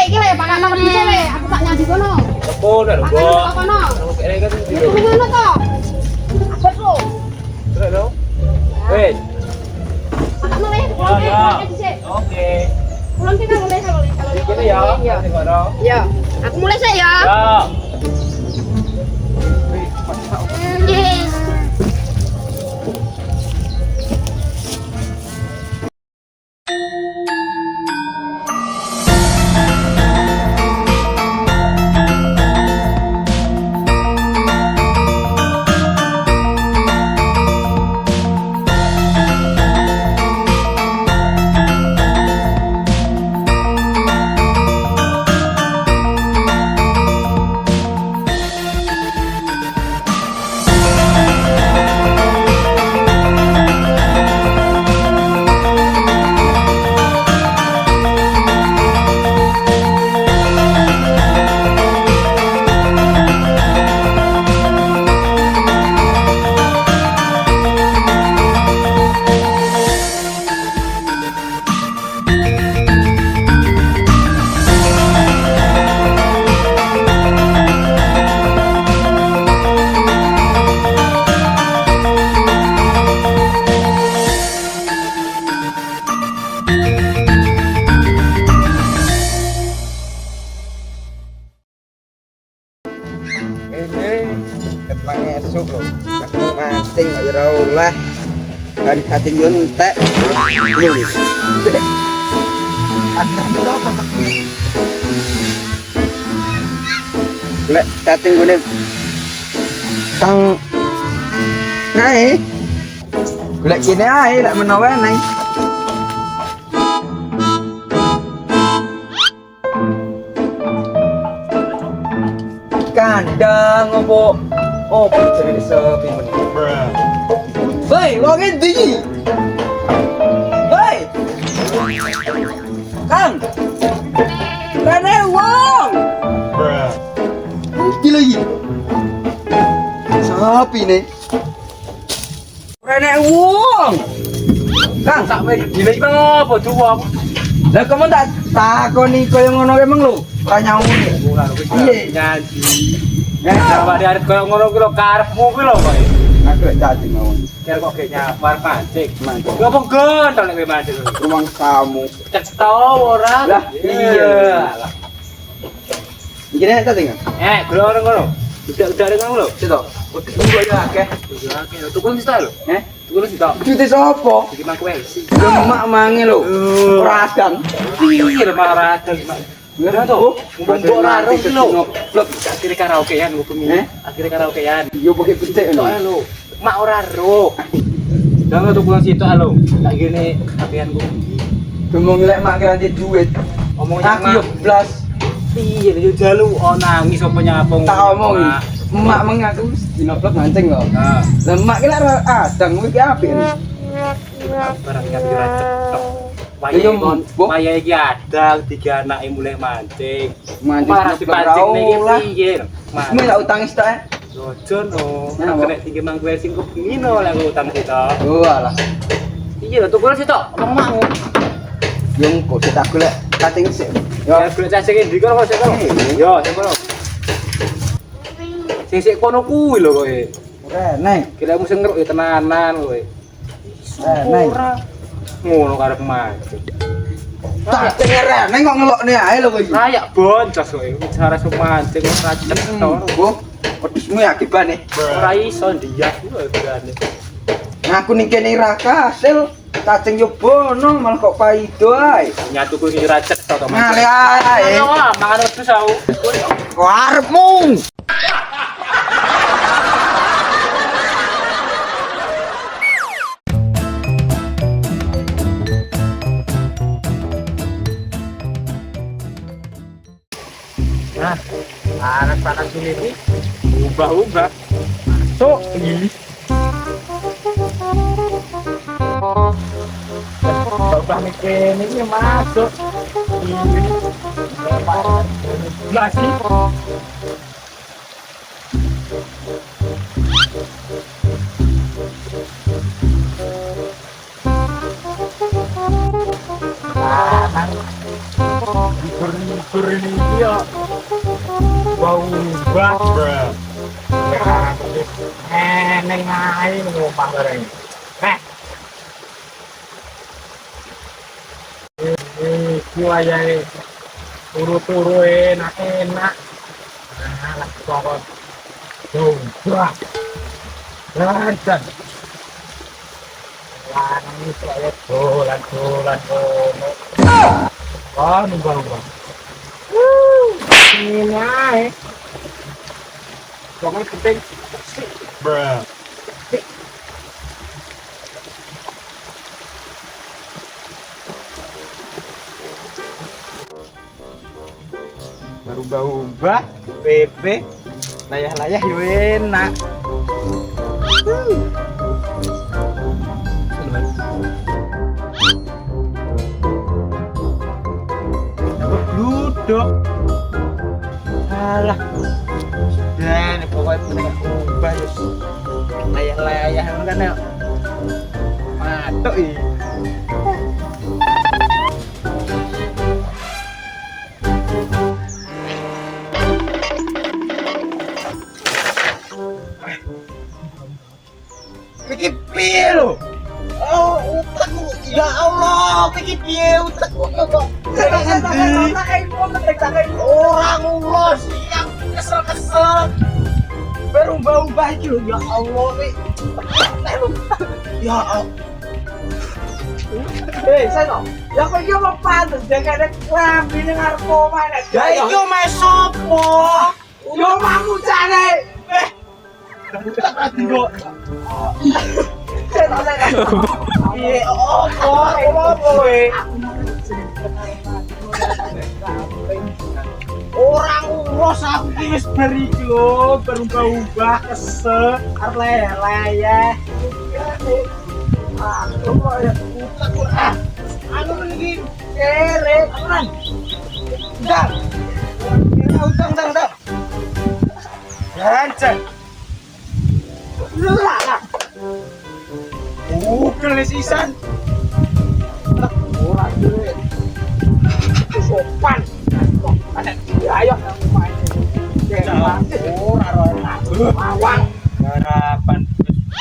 iki le pakane wedhus le, aku tak nyandi kono. Apa nek lho, Pakane Mbok? kono. Kene kan Itu ngono to. Abot lo. terus lho. Wes. Pakane le, Ya. pakane dhisik. Oke. Pulang kita mulai kalau Gini ya. Iya. Sing kono. Ya, aku mulai sih ya. Ya. Yes. Ketang esuk lho. Ketang mancing kok ora oleh. Kan kating yo entek. Lek kating gone kang nae. Lek kene ae lek menawa nang. Kandang opo? Opo jadi sepi men. Hei, wong endi? Hei. Kang. Rene wong. Iki lagi. Sapi nih. Rene wong. Kang, Tak wis gile iki apa tuwa? lah kamu tak takoni koyo ngono emang lho. Ora nyauni. Iya. Nyanyi. Ya, Apa di arep koyo ngono kuwi lho karepmu kuwi lho kok. aku lek cacing mawon. Biar kok kayak nyapar pancing. Mancing. Gak apa gendong nek kowe mancing. Rumang kamu. Cetho ora? Lah, iya. Iki nek cacing. Gula orang ngono. Udah ngono lho. Cetok. Udah tunggu aja akeh. Oke, tukul sita lho. Tukul sita. Jute sapa? Iki mangku wae sih. Lemak mange lho. Ora adang. Iya, marah adang. Udah tuh, mumpung raro iki lho. Blok Akhirnya karaokean ngupemi. Akhirnya karaokean. yo pakai becek Tok lho. lho. Mak ora ro. Jangan tuh pulang situ lho. Tak gini kakeanku. Demong lek mak kira duit. Omongnya Aku yo blas. Iya, yo jalu nangis apa nyapung. Tak omongi. Emak mengaku dinoplok mancing lho. Nah, Lah emak ki lek adang kuwi ki apik. barang kami ora cetok. Iya, Bu. Waya iki ada tiga anake mulai mancing. Mancing Marah noplok dipancing ra niki oleh. piye? Wis tak utangis tok. Ojo no. Nah, Kena tinggi mangku sing kepingino lah aku utang kita. Oh alah. Iya lho tukul sih tok, omong makmu. Yo engko tak golek cacing sik. Ya golek cacing ndi kono kok sik kono. Yo, sik kono. Sik kono kuwi lho kowe. Rene. Kira musim ngeruk ya tenanan kowe. Rene. Ora ngono karep mancing. Cacing rene kok ngelokne ae lho kowe iki. Kayak boncos kowe. Cara mancing ora cetok. Bu, wedhusmu ya akibane. Ora iso ndias kuwi berane. Aku ning kene ra kasil. Cacing yo bono malah kok paido ae. Nyatu kuwi ora cetok to Ngale mancing. ae. Ayo mangan wedhus aku. Kok arepmu? Nah, panas ini ubah-ubah. So, ini. Ubah mikir ini masuk. Ini. Lagi. gur ini dia bau banget neng ae ngomong bareng kiwayai turu-turu enak nah lagi pokok coba lancar lanang saya dolan numpang ini ae pokoknya penting bruh berubah-ubah bebek layah-layah yo enak duduk alah dan pokoknya berubah yo layah-layah kan ya matuk iki Pikir piye lho? Oh, utakku. Ya Allah, pikir piye utakku kok. Orang ngurus yang kesel-kesel. Berubah-ubah iki lho, ya Allah nih. Ya Allah. Saya ya kok iki apa pantes jagane klambi ning arep omah nek. Ya iki omahe sopo? Yo mamu jane. Kok Piye opo kowe? Orang urus aku ki wis bar iki lho, berubah-ubah kesel, arep layah-layah. Aku kok ya utak kok. Anu iki kere, aman. Ndang. Ndang. Jangan. Lah. Kelesisan. Ora duwe. Sopan. Ada ayo main. Ora. Mawang. Harapan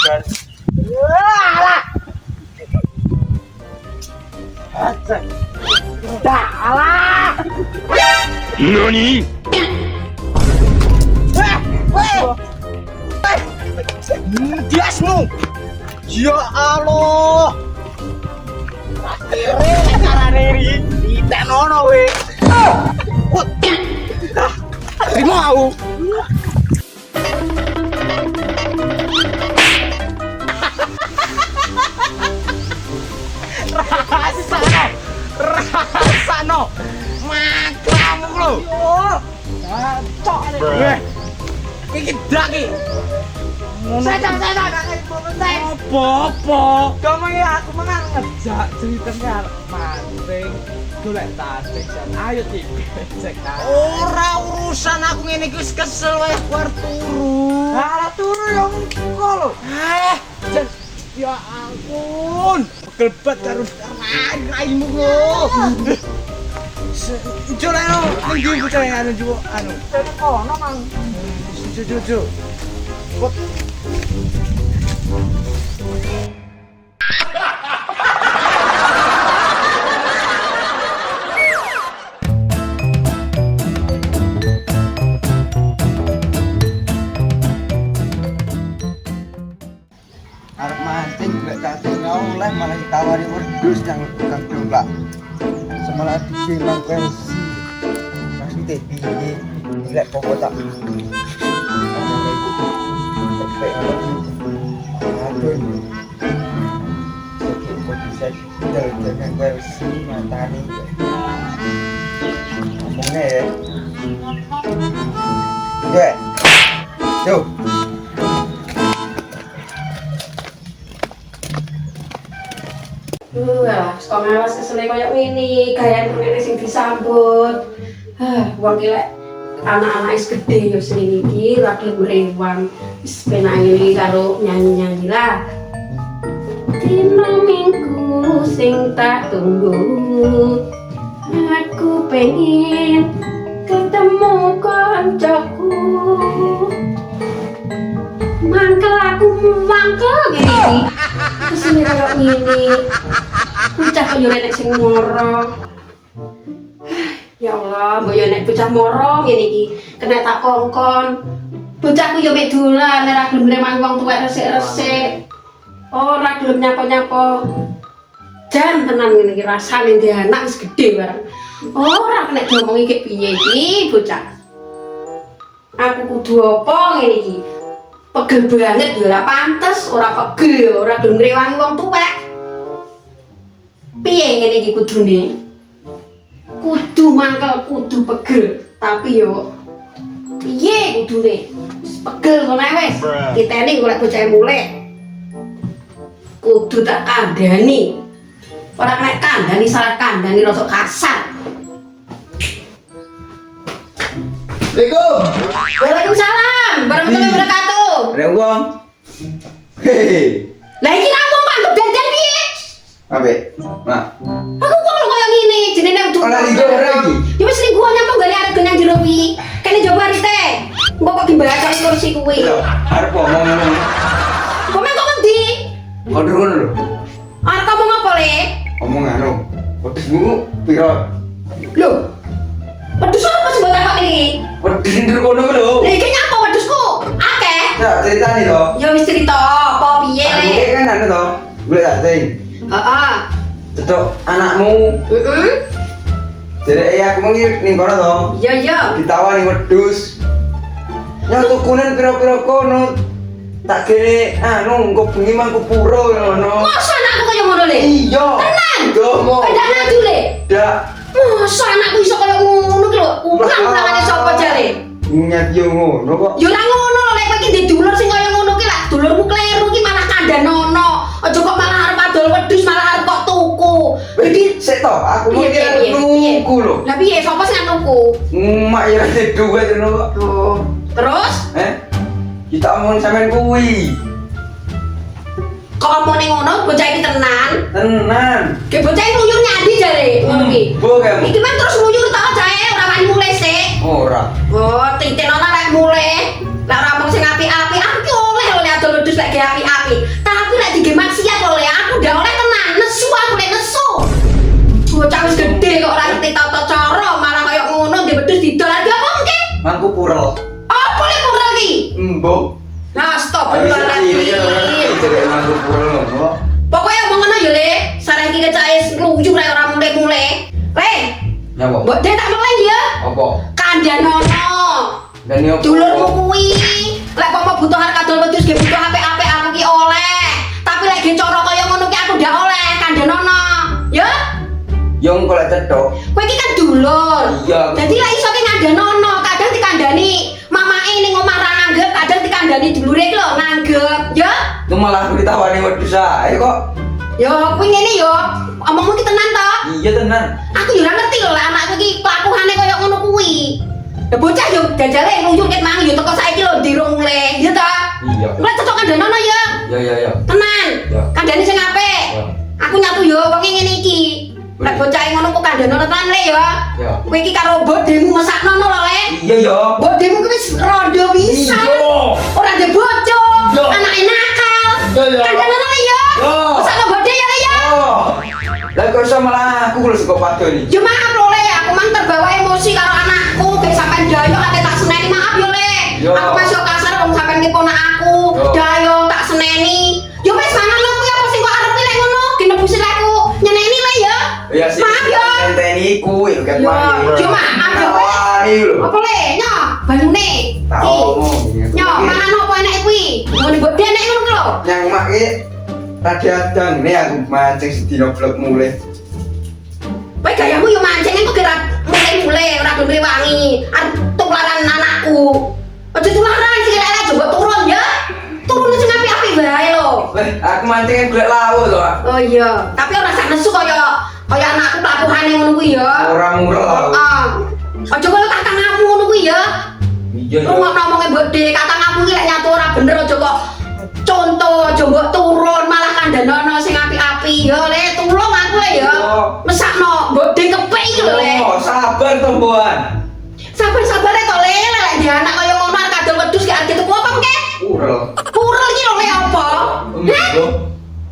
gas. Alah. Aja. Dah, alah. NANI? Diasmu. Ya Allah. Akhirnya carane iki ditenono we. Terima aku. Rasano. Makamu lho. Cocok. Iki dak iki. Saya Apa? kamu ya aku menang ngejak ceritanya mancing golek tasik jan ayo dicek Ora urusan aku ngene iki wis kesel wae bar turu. ala turu yo engko lho Jan, ya ampun. Pegel banget karo raimu lho. Joleno, ning ndi bocah anu juwo anu. ten kono mang Jojo. Arep mancing golek cacing oleh malah ditawari wedhus yang tukang domba. Semalah dibilang pensi. Maksudnya piye? Golek pokok tak. Aduh. Kok bisa dengan pensi matani. Ngomongnya ya. Yo. Kok ngawas kesele koyo ngene, gayane ngene sing disambut. Wong ki lek anak-anak wis gedhe yo sing iki lagi mrewang. Wis penake iki karo nyanyi-nyanyi lah. Dino minggu sing tak tunggu. Aku kepengin ketemu kancaku. Mangkel aku mangkel gini. Kesini kalau gini. Bocah kok yo nek sing moro. Ya Allah, mbok yo nek bocah moro ngene iki kena tak kongkon. Bocahku yo mek dolan ora gelem nremang wong tuwek resik-resik. Ora gelem nyapa-nyapa. Jan tenan ngene iki rasane ndek anak wis gedhe bareng. Ora kena diomongi kek piye iki bocah. Aku kudu apa ngene iki? Pegel banget yo ora pantes, ora pegel, ora gelem ngrewangi wong tuwek. Piye ngene iki kudune? Kudu mangkel, kudu pegel, tapi yo piye kudune? Pegel ngono wis. Kitene golek bocah mulih. Kudu tak kandhani. Ora kena kandhani salah kandhani rada kasar. Assalamualaikum. Waalaikumsalam warahmatullahi wabarakatuh. Ada uang? Hehehe. Lah iki rampung Pak dandan piye? Apa? Mak. Aku kok lho koyo ngene, jenenge udah. Ora linggo ora iki. Ya wis linggo nyapa gale arep genyang jero pi. Kene jobar teh. Engko kok dibaca kursi kuwi. Arep ngomong ngono. Komen kok ngendi? Kodro ngono lho. Arep ngomong apa le? Ngomong anu. Wedhusmu piro? Lho. Wedhus apa sing mbok takok iki? Wedhus ndur kono lho. Lah iki nyapa wedhusku? Akeh. Ya ceritane to. Ya wis cerita apa piye le? Iki kan anu to. Golek tak sing. Heeh. Cecok anakmu. Heeh. Jadi aku mengir ning kono to. Iya iya. Ditawani wedhus. Ya tukunen piro-piro kono. Tak kene anu engko bengi mangku pura ngono. Masa anakku kaya ngono le? Iya. Tenan? Domo. Kandak ngadu le? Dak. Masa anakku iso kaya ngono ki lho? Ulang-ulangane sapa jare? Nyat yo ngono kok. Ya ora ngono lho, lek kowe iki ndek dulur sing kaya ngono ki lak dulurmu kleru ki malah kandhanono. Aja kok malah arep adol wedhus malah arep kok tuku. Jadi Sik to, aku piye, piye, mengir piye? nunggu lho. Lah piye sapa sing tuku? Mak ya ada duit ngono kok. Oh, terus Kita omong sampean kuwi. kok omone ngono bocah iki tenan? Tenan. Ki bocah iki ngluyur nyadi jare ngono ki. Bu kamu. Iki mah terus ngluyur ta jae ora wani mulih sik. Ora. Oh, titik ana lek mulih. Lah ora mung sing api-api, aku ki oleh lho lek adol wedhus lek ge api-api. Tapi lek dige maksiat lho lek aku ndak oleh tenan, nesu aku lek nesu. Bocah wis gedhe kok ora ngerti tata cara, malah kaya ngono ndek wedhus didol lagi apa mungkin? Mangku purel. Apa lek murah iki? Mbok. Nah, stop Ayo lagi. jadi mangku purel kok. Pokoknya omong ngono ya, Le. Sareng iki kecake ngluyur rek ora mulih-mulih. Le, Nyapa? mbok dek tak meleng ya. Apa? Kandhanono. Dan yo Dulurmu kuwi, lek apa butuh harga dol wedhus ge butuh apik-apik aku ki oleh. Tapi lek ge cara kaya ngono ki aku ndak oleh, kandhanono. Ya? Yang kalau cedok. Kowe iki kan dulur. Iya. Dadi lek iso ki ngandhanono, kadang dikandhani mamake ning omah ra nganggep, kadang dikandhani dulure iki lho nganggep. Ya? Itu malah aku ditawani wedhus ae kok. Yo, kuwi ngene yo. Omongmu ki tenan to? Iya tenan. Aku yo ora ngerti lho lek anakku ki kelakuane kaya ngono kuwi. Ya bocah yo jajale ngluyur ket mang yo teko saiki lho dirung mulih, ya ta? Iya. Lek cocok kandhanono ya. Ya. Tenan. Ya. Kandhane sing apik. Ya. Aku nyatu yo wong ngene iki. Lek bocah ngono kok kandhanono tenan le ya. Ya. Kowe iki karo bodhemu mesaknono lho le. Iya yo. Bodhemu ki wis rondo pisan. Ora ndek bojo. Iya. Anake nakal. Iya, iya. Kandhanono le ya. Iya. Mesakno bodhe ya le ya. Oh. Lah kok iso malah aku lho sego padoni. Ya maaf lho le, aku mang terbawa emosi karo anakku, ben sampean dayo ate tak seneni maaf yo le. Yo. Aku masih kasar wong sampean ki ponak aku. Yo. Dayo tak seneni. Yo wis mangan lho kuwi apa sing kok arep lek ngono? Ginebusi aku nyeneni le ya. Ya sih. Maaf yo. Enteni ku yo ket Yo, mari. yo maaf yo. Tawani lho. Apa le? Nyo, banyune. Tak Ki. omong. Nyo, mangan opo enek kuwi? Ngono mbok dene ngono ki lho. Yang mak ki tadi adang nih aku mancing sedino blok mulai. Kowe gayamu yo mancing kok kira mulai-mulai ora gelem wangi. Arep tularan anakku. Aja tularan sih lek coba turun ya. Turun sing api-api bae lho. Aku mancingin golek lawu to. Oh iya, tapi ora sak nesu kaya anakku kelakuane ngono kuwi ya. Ora murah lawu. Heeh. Aja kaya kakangmu ngono kuwi ya. Iya. Lu ngomongnya mbok kakangmu ki lek nyatu ora bener aja kok contoh aja mbok turun malah kandhanono sing api-api ya le tulung aku le ya. Mesakno mbok de kepek iki lho le. Oh, sabar mboan. Sabar-sabar to le, lek di anak kaya ngono arep kadang wedhus gak gitu apa mengke? Urel. Purel iki lho le apa? Heh?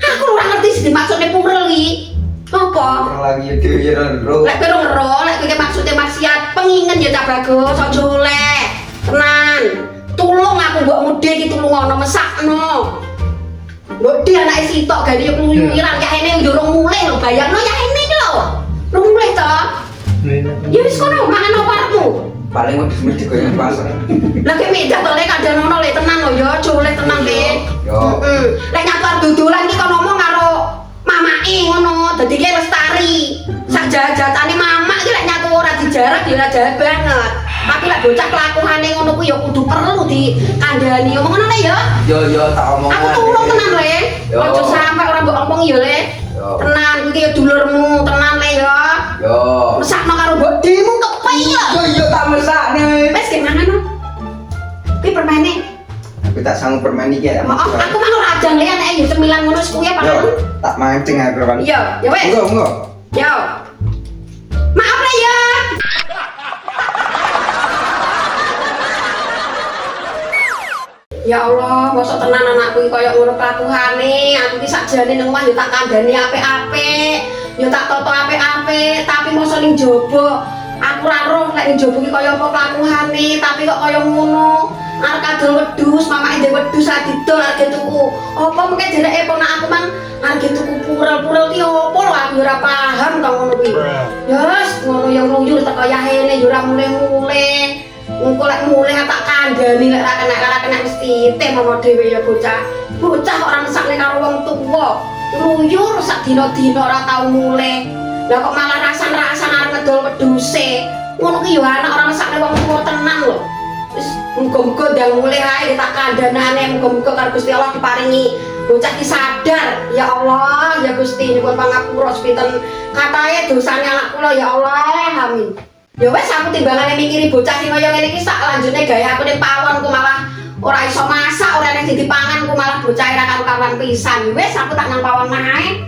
Aku ora ngerti sih maksudnya purel iki. Apa? Urel lagi ya dhewe ya Bro. Lek kowe ngero, lek kowe maksudnya maksiat, pengingen ya Cak Bagus, aja oleh. Tenan. Tulung aku mbok mudhe iki tulungono mesakno. Mbok di anake sitok gane yo kluyuran, ya ene yo urung mulih lho, bayangno ya ene iki lho. Urung mulih to? Ya wis kono mangan apa arepmu? Paling wedhus mesti goyang pasar. Lah ki medah to le kadang ngono le tenan lho ya, aja oleh tenan le. Yo. Heeh. Lek nyatur dudulan iki kono ngomong karo mamake ngono, dadi ki lestari. Sak jajatane mamak iki lek nyatu ora dijarak ya ora jahat banget. Tapi lek bocah kelakuane ngono ku ya kudu perlu dikandhani. Omong ngono le ya. Yo tak omongan. Aku tulung tenan le. Yo. Aja sampe ora mbok omong ya le. Yo. Tenan iki ya dulurmu, tenan le ya. Yo. Mesakno karo bodhimu kepiyek. Yo tak mesakne. Wes gimana no? Ki permane. Aku tak sanggup bermain iki ya. Maaf, aku mah ora ajang le anake yo cemilan ngono wis kuwi apa? Yo, tak mancing aku kan. Iya, ya wes. Enggak. Yo. Maaf lah ya. Ya Allah, mosok tenan anakku iki koyo ngono kelakuane. Aku iki sakjane nang omah yo tak kandhani apik-apik, yo tak toto apik-apik, tapi mosok ning jaba aku ora roh lek ning jaba iki koyo apa kelakuane, tapi kok koyo ngono. Arep kadol wedhus, mamake ndek wedhus adidol arep tuku. Apa mengke dereke ponak aku mang arep tuku purel-purel ki opo lho aku ora paham to ngono kuwi. Ya wis ngono yang ngluyur teko yahene yo ora mulih-mulih. Engko lek mulih tak kandhani lek ra kena mesti temono dhewe ya bocah. Bocah kok ora mesakne karo wong tuwa. Ngluyur sak dina-dina ora tau mulih. Lah kok malah rasan-rasan arep ngedol wedhuse. Ngono ki yo anak ora mesakne wong tuwa tenan lho. Wis muga-muga ndang mulih ae tak kandhanane, muga-muga karo Gusti Allah diparingi bocah ki sadar. Ya Allah, ya Gusti nyuwun pangapura sepinten katae dosane anak kula ya Allah. Amin. Ya wes aku timbangane mikiri bocah sing kaya ngene iki sak lanjutne gaya aku ning pawon ku malah ora iso masak, ora ning dipangan ku malah bocah ora karu-karuan pisan. Wes aku tak nang pawon ae.